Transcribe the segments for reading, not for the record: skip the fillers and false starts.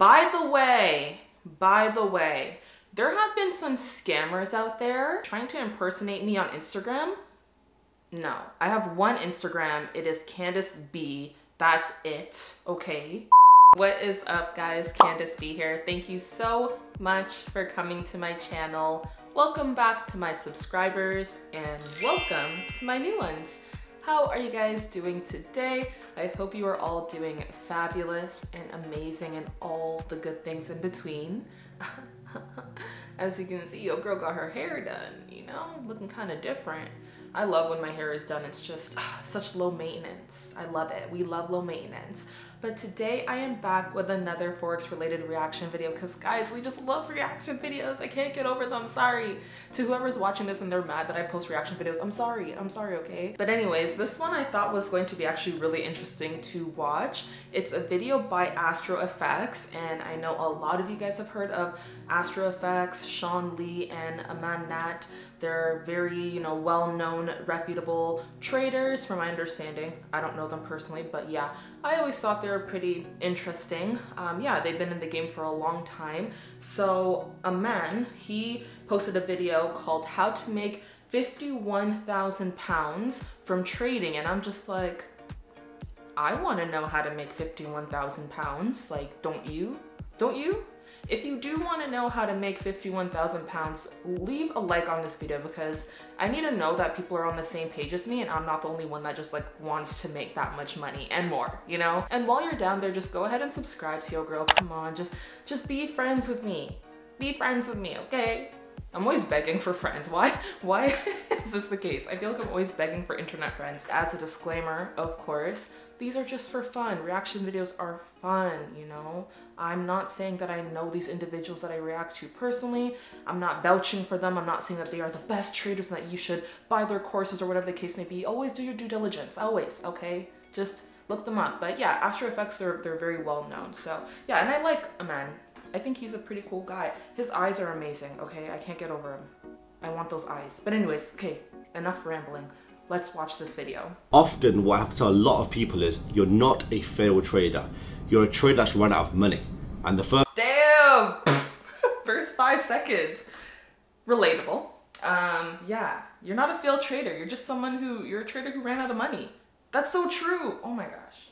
By the way, there have been some scammers out there trying to impersonate me on Instagram. No, I have one Instagram. It is Candace B. That's it, okay? What is up, guys? Candace B here. Thank you so much for coming to my channel. Welcome back to my subscribers and welcome to my new ones. How are you guys doing today? I hope you are all doing fabulous and amazing and all the good things in between. As you can see, your girl got her hair done, you know, looking kind of different. I love when my hair is done. It's just such low maintenance. I love it. We love low maintenance. But today I am back with another Forex related reaction video because guys, we just love reaction videos. I can't get over them. Sorry to whoever's watching this and they're mad that I post reaction videos. I'm sorry, okay? But anyways, this one I thought was going to be actually really interesting to watch. It's a video by Astro and I know a lot of you guys have heard of Astro, Sean Lee, and Aman Natt. They're very, well-known, reputable traders from my understanding. I don't know them personally, but yeah, I always thought they were pretty interesting. Yeah, they've been in the game for a long time. So Aman, he posted a video called How to Make 51,000 pounds from Trading. And I'm just like, I want to know how to make 51,000 pounds. Like, don't you? Don't you? If you do want to know how to make 51,000 pounds, leave a like on this video because I need to know that people are on the same page as me and I'm not the only one that just like wants to make that much money and more, you know? And while you're down there, just go ahead and subscribe to your girl. Come on, just be friends with me. Be friends with me, okay? I'm always begging for friends. Why is this the case? I feel like I'm always begging for internet friends. As a disclaimer, of course, these are just for fun. Reaction videos are fun, you know? I'm not saying that I know these individuals that I react to personally. I'm not vouching for them. I'm not saying that they are the best traders and that you should buy their courses or whatever the case may be. Always do your due diligence, always, okay? Just look them up. But yeah, Astro they're very well known. So yeah, and I like Aman. I think he's a pretty cool guy. His eyes are amazing, okay? I can't get over him. I want those eyes. But anyways, okay, enough rambling. Let's watch this video. Often what I have to tell a lot of people is you're not a failed trader. You're a trader that's run out of money. And the first— Damn! First 5 seconds. Relatable. Yeah, you're not a failed trader. You're just you're a trader who ran out of money. That's so true. Oh my gosh.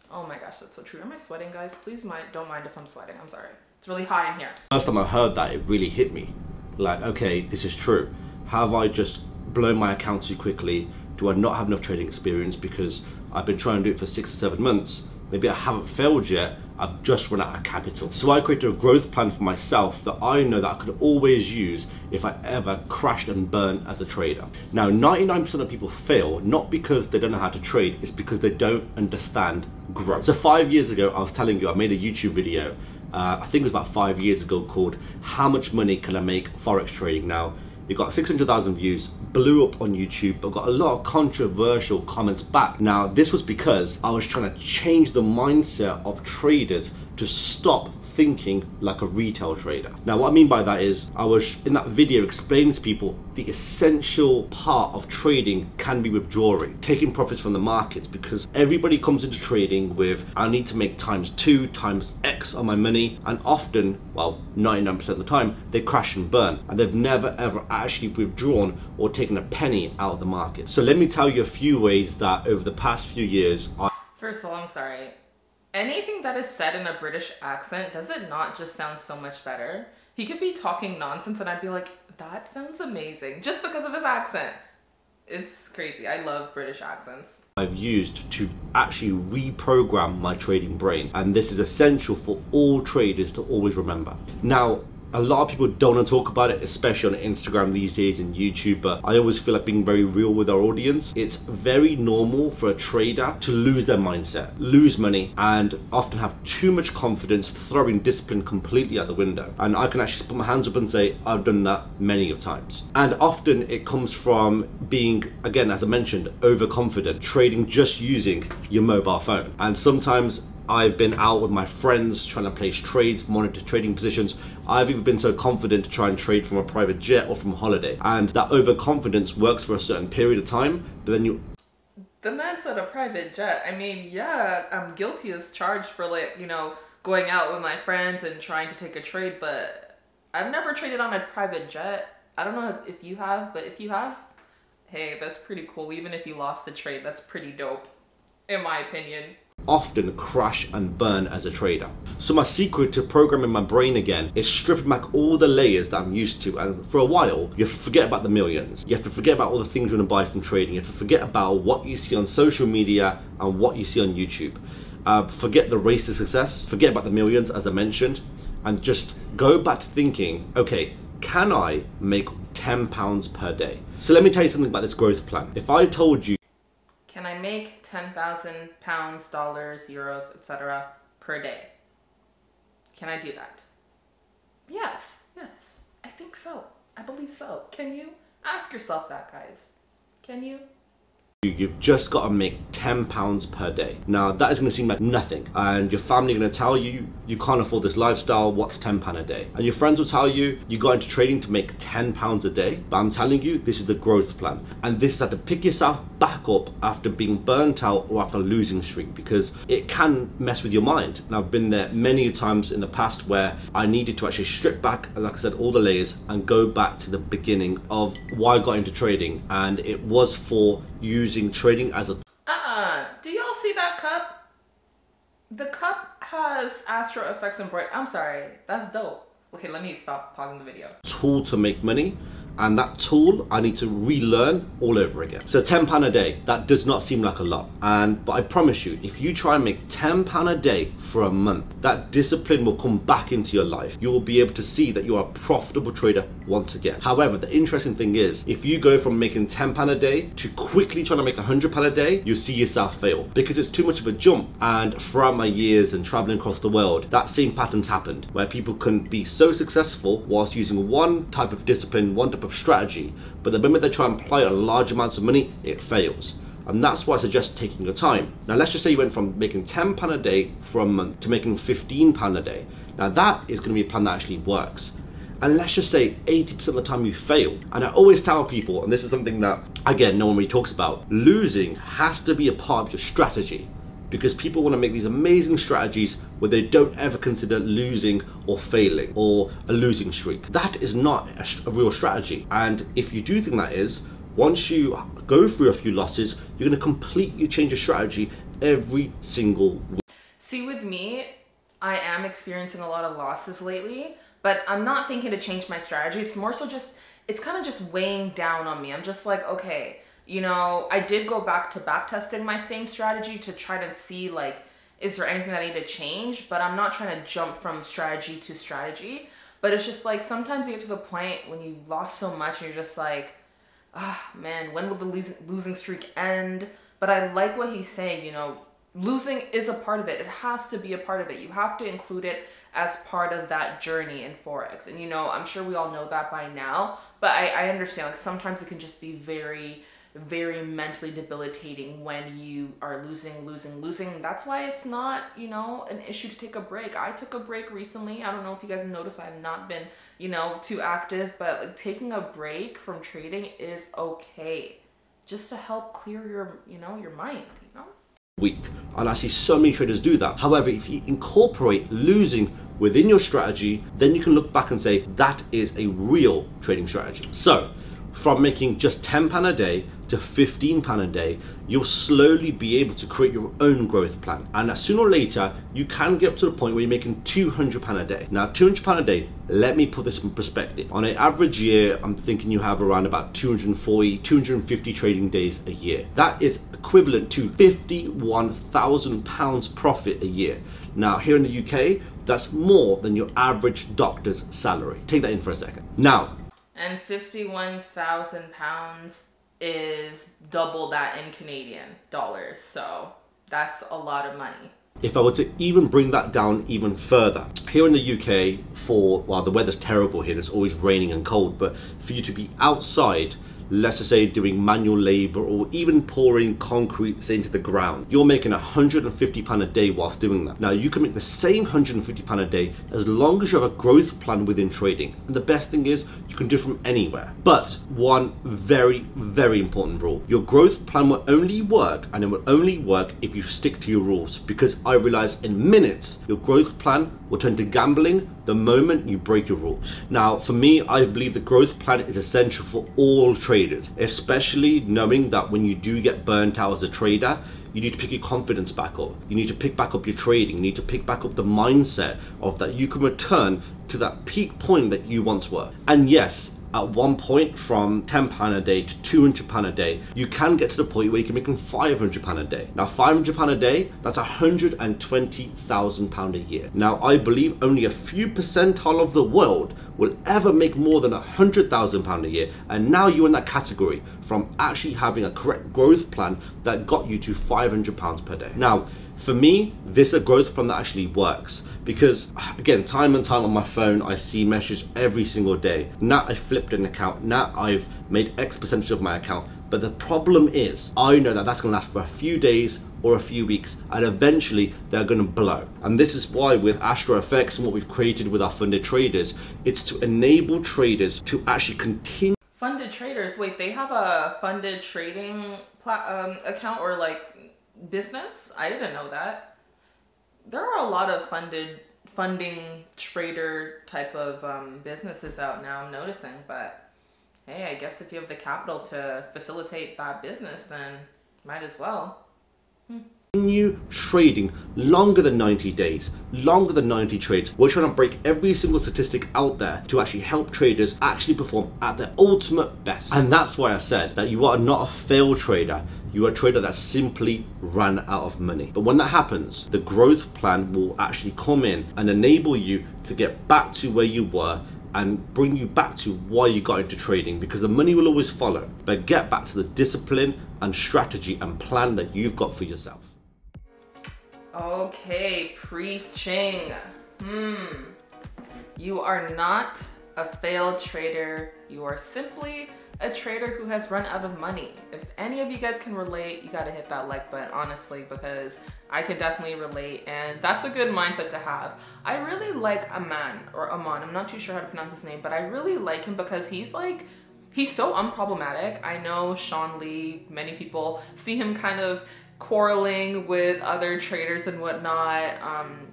Oh my gosh, that's so true. Am I sweating, guys? Please don't mind if I'm sweating. I'm sorry. It's really hot in here. First time I heard that, it really hit me. Like, okay, this is true. Have I just blown my account too quickly? Do I not have enough trading experience because I've been trying to do it for 6 or 7 months? Maybe I haven't failed yet, I've just run out of capital. So I created a growth plan for myself that I know that I could always use if I ever crashed and burned as a trader. Now, 99% of people fail, not because they don't know how to trade, it's because they don't understand growth. So 5 years ago, I was telling you, I made a YouTube video, I think it was about 5 years ago, called How Much Money Can I Make Forex Trading? Now, it got 600,000 views, blew up on YouTube, but got a lot of controversial comments back. Now, this was because I was trying to change the mindset of traders to stop thinking like a retail trader. Now, what I mean by that is, I was in that video explaining to people the essential part of trading can be withdrawing, taking profits from the markets, because everybody comes into trading with, I need to make ×2, ×X on my money, and often, well, 99% of the time, they crash and burn, and they've never ever actually withdrawn or taken a penny out of the market. So let me tell you a few ways that over the past few years, First of all, I'm sorry. Anything that is said in a British accent, does it not just sound so much better? He could be talking nonsense and I'd be like, that sounds amazing, just because of his accent. It's crazy. I love British accents. I've used to actually reprogram my trading brain, and this is essential for all traders to always remember. Now, a lot of people don't want to talk about it, especially on Instagram these days and YouTube, but I always feel like being very real with our audience. It's very normal for a trader to lose their mindset, lose money, and often have too much confidence, throwing discipline completely out the window. And I can actually put my hands up and say, I've done that many of times. And often it comes from being, again, as I mentioned, overconfident, trading just using your mobile phone. And sometimes I've been out with my friends trying to place trades, monitor trading positions. I've even been so confident to try and trade from a private jet or from a holiday. And that overconfidence works for a certain period of time, but then you... The man said a private jet. I mean, yeah, I'm guilty as charged for, like, going out with my friends and trying to take a trade, but I've never traded on a private jet. I don't know if you have, but if you have, hey, that's pretty cool. Even if you lost the trade, that's pretty dope, in my opinion. Often crash and burn as a trader. So my secret to programming my brain again is stripping back all the layers that I'm used to, and for a while you have to forget about the millions. You have to forget about all the things you want to buy from trading. You have to forget about what you see on social media and what you see on YouTube. Forget the race to success, forget about the millions as I mentioned, and just go back to thinking, okay, can I make £10 per day? So let me tell you something about this growth plan. If I told you, can I make 10,000 pounds, dollars, euros, etc. per day? Can I do that? Yes, I think so. I believe so. Can you? Ask yourself that, guys. Can you? you've just got to make £10 per day. Now that is going to seem like nothing, and your family are going to tell you you can't afford this lifestyle, what's £10 a day? And your friends will tell you you got into trading to make £10 a day. But I'm telling you, this is the growth plan, and this is how to pick yourself back up after being burnt out or after a losing streak, because it can mess with your mind. And I've been there many times in the past where I needed to actually strip back, like I said, all the layers and go back to the beginning of why I got into trading, and it was for using trading as a do y'all see that cup? The cup has Astro effects embroidered. I'm sorry, that's dope. Okay, let me stop pausing the video. Tool to make money, and that tool I need to relearn all over again. So £10 a day, that does not seem like a lot, but I promise you, if you try and make £10 a day for a month, that discipline will come back into your life. You will be able to see that you are a profitable trader once again. However, the interesting thing is, if you go from making £10 a day to quickly trying to make £100 a day, you'll see yourself fail, because it's too much of a jump. And throughout my years and traveling across the world, that same pattern's happened, where people can be so successful whilst using one type of discipline, one type of strategy, but the moment they try and apply it on large amounts of money, it fails. And that's why I suggest taking your time. Now let's just say you went from making £10 a day for a month to making £15 a day. Now that is going to be a plan that actually works. And let's just say 80% of the time you fail. And I always tell people, and this is something that again no one really talks about, losing has to be a part of your strategy, because people want to make these amazing strategies where they don't ever consider losing or failing or a losing streak. That is not a real strategy. And if you do think that is, once you go through a few losses, you're going to completely change your strategy every single week. See, with me, I am experiencing a lot of losses lately, but I'm not thinking to change my strategy. It's more so just, it's kind of just weighing down on me. I'm just like, okay, you know, I did go back to back testing my same strategy to try to see, like, is there anything that I need to change? But I'm not trying to jump from strategy to strategy. But it's just like, sometimes you get to the point when you've lost so much and you're just like, ah, man, when will the losing streak end? But I like what he's saying, you know, losing is a part of it. It has to be a part of it. You have to include it as part of that journey in Forex. And, you know, I'm sure we all know that by now, but I understand, like, sometimes it can just be very mentally debilitating when you are losing. That's why it's not, you know, an issue to take a break. I took a break recently. I don't know if you guys noticed, I've not been, you know, too active, but like, taking a break from trading is okay, just to help clear your, you know, your mind, you know? Week. And I see so many traders do that. However, if you incorporate losing within your strategy, then you can look back and say that is a real trading strategy. So from making just £10 a day to £15 a day, you'll slowly be able to create your own growth plan. And sooner or later, you can get up to the point where you're making £200 a day. Now, £200 a day, let me put this in perspective. On an average year, I'm thinking you have around about 240, 250 trading days a year. That is equivalent to £51,000 profit a year. Now, here in the UK, that's more than your average doctor's salary. Take that in for a second. Now, and £51,000 is double that in Canadian dollars, so that's a lot of money. If I were to even bring that down even further, here in the UK, well, the weather's terrible here, it's always raining and cold, but for you to be outside let's just say doing manual labor or even pouring concrete say, into the ground, you're making £150 a day whilst doing that. Now you can make the same £150 a day as long as you have a growth plan within trading. And the best thing is you can do it from anywhere. But one very, very important rule, your growth plan will only work, and it will only work if you stick to your rules, because I realize in minutes your growth plan will turn to gambling the moment you break your rules. Now for me, I believe the growth plan is essential for all traders, especially knowing that when you do get burnt out as a trader, you need to pick your confidence back up. You need to pick back up your trading. You need to pick back up the mindset of that you can return to that peak point that you once were. And yes, at one point from £10 a day to £200 a day, you can get to the point where you can make £500 a day. Now £500 a day, that's £120,000 a year. Now I believe only a few percentile of the world will ever make more than £100,000 a year, and now you're in that category from actually having a correct growth plan that got you to £500 per day. Now for me, this is a growth plan that actually works, because again, time and time on my phone, I see messages every single day. Now I flipped an account, now I've made X percentage of my account. But the problem is, I know that that's gonna last for a few days or a few weeks, and eventually they're gonna blow. And this is why with Astro FX and what we've created with our funded traders, it's to enable traders to actually continue. Funded traders, wait, they have a funded trading account or like business? I didn't know that. There are a lot of funding trader type of businesses out now, I'm noticing, but hey, I guess if you have the capital to facilitate that business, then might as well. Continue trading longer than 90 days, longer than 90 trades. We're trying to break every single statistic out there to actually help traders actually perform at their ultimate best. And that's why I said that you are not a failed trader, you are a trader that simply ran out of money. But when that happens, the growth plan will actually come in and enable you to get back to where you were and bring you back to why you got into trading, because the money will always follow. But get back to the discipline and strategy and plan that you've got for yourself. Okay, preaching. You are not a failed trader. You are simply a trader who has run out of money. If any of you guys can relate, you gotta hit that like button, honestly, because I can definitely relate, and that's a good mindset to have. I really like Aman, or Aman, I'm not too sure how to pronounce his name, but I really like him because he's so unproblematic. I know Sean Lee, many people see him kind of quarreling with other traders and whatnot,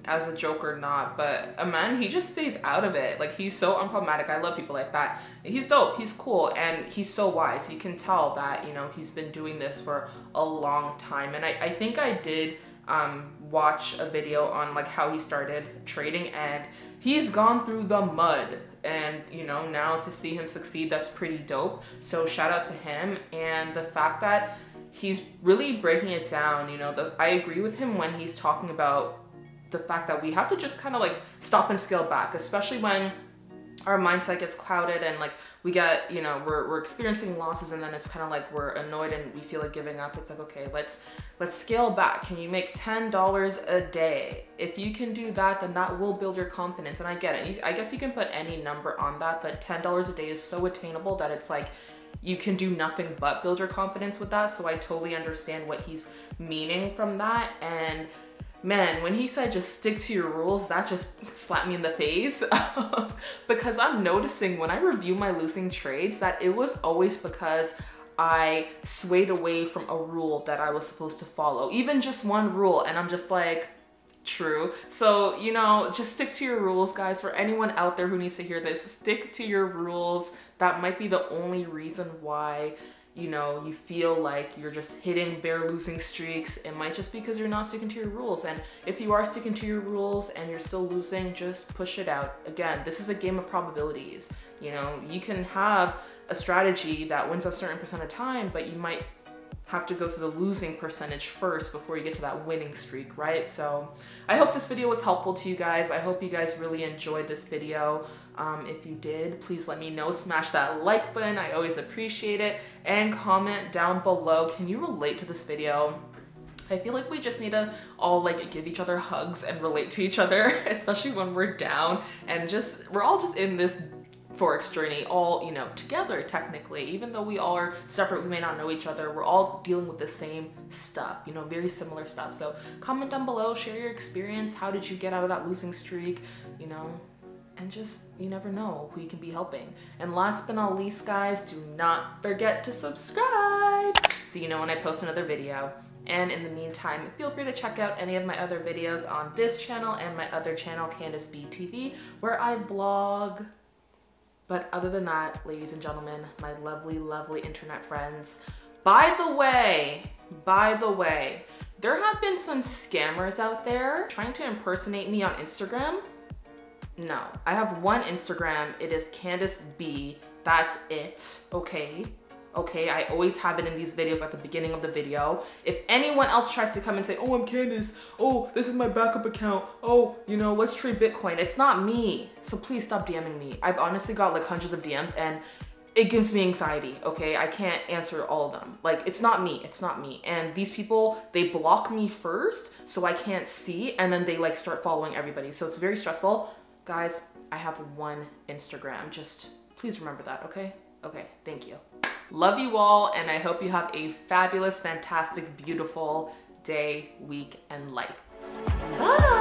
as a joke or not, but Aman, he just stays out of it. Like, he's so unproblematic. I love people like that. He's dope, he's cool, and he's so wise. You can tell that, you know, he's been doing this for a long time. And I think I did watch a video on like how he started trading, and he's gone through the mud, and you know, now to see him succeed, that's pretty dope. So shout out to him. And the fact that he's really breaking it down, you know, I agree with him when he's talking about the fact that we have to just kind of like stop and scale back, especially when our mindset gets clouded and like we get, you know, we're experiencing losses, and then it's kind of like we're annoyed and we feel like giving up. It's like, okay, let's scale back. Can you make $10 a day? If you can do that, then that will build your confidence. And I get it. I guess you can put any number on that, but $10 a day is so attainable that it's like you can do nothing but build your confidence with that. So I totally understand what he's meaning from that. And man, when he said just stick to your rules, that just slapped me in the face. Because I'm noticing when I review my losing trades that it was always because I swayed away from a rule that I was supposed to follow, even just one rule. And I'm just like, true. So, you know, just stick to your rules, guys. For anyone out there who needs to hear this, stick to your rules. That might be the only reason why, you know, you feel like you're just hitting bare losing streaks. It might just be because you're not sticking to your rules. And if you are sticking to your rules and you're still losing, just push it out. Again, this is a game of probabilities. You know, you can have a strategy that wins a certain percent of time, but you might have to go through the losing percentage first before you get to that winning streak, right? So I hope this video was helpful to you guys. I hope you guys really enjoyed this video. If you did, please let me know. Smash that like button. I always appreciate it. And comment down below, can you relate to this video? I feel like we just need to all like give each other hugs and relate to each other, especially when we're down and we're all just in this Forex journey all, you know, together technically. Even though we all are separate, we may not know each other, we're all dealing with the same stuff, you know, very similar stuff. So comment down below, share your experience. How did you get out of that losing streak, you know? And just, you never know who you can be helping. And last but not least, guys, do not forget to subscribe so you know when I post another video. And in the meantime, feel free to check out any of my other videos on this channel and my other channel, Candace B TV, where I vlog. But other than that, ladies and gentlemen, my lovely, lovely internet friends, by the way, there have been some scammers out there trying to impersonate me on Instagram. No, I have one Instagram. It is Candace B. That's it, okay? Okay, I always have it in these videos at the beginning of the video. If anyone else tries to come and say, oh, I'm Candace. Oh, this is my backup account. Oh, you know, let's trade Bitcoin. It's not me. So please stop DMing me. I've honestly got like hundreds of DMs and it gives me anxiety, okay? I can't answer all of them. Like, it's not me, it's not me. And these people, they block me first so I can't see, and then they like start following everybody. So it's very stressful. Guys, I have one Instagram. Just please remember that, okay? Okay, thank you. Love you all, and I hope you have a fabulous, fantastic, beautiful day, week, and life. Bye!